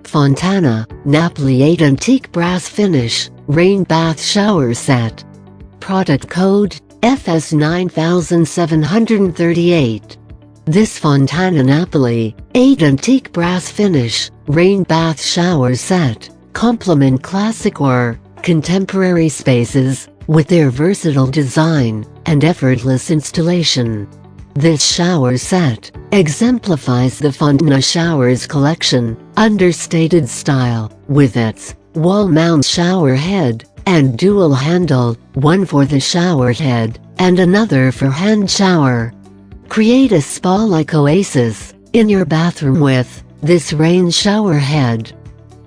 Fontana Napoli 8 Antique Brass Finish Rain Bath Shower Set. Product code FS9738. This Fontana Napoli 8 Antique Brass Finish Rain Bath Shower Set complement classic or contemporary spaces with their versatile design and effortless installation. This shower set exemplifies the FontanaShowers collection understated style with its wall-mount shower head and dual handle, one for the shower head and another for hand shower. Create a spa-like oasis in your bathroom with this rain shower head.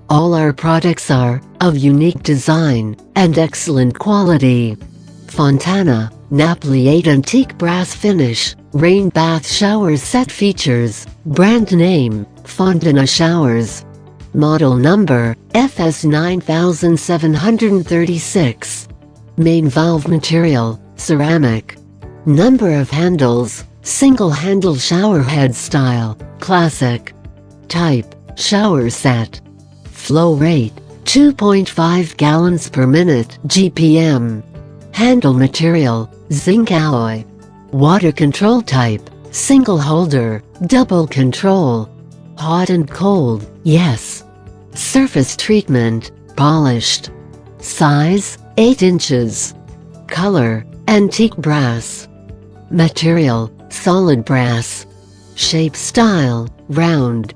All our products are of unique design and excellent quality. Fontana Napoli 8 Antique Brass Finish Rain Bath Shower Set features brand name FontanaShowers. Model number FS9738. Main valve material ceramic. Number of handles single handle showerhead style classic. Type shower set. Flow rate 2.5 gallons per minute GPM. Handle material zinc alloy. Water control type single holder, double control. Hot and cold, yes. Surface treatment polished. Size 8 inches. Color antique brass. Material solid brass. Shape style round.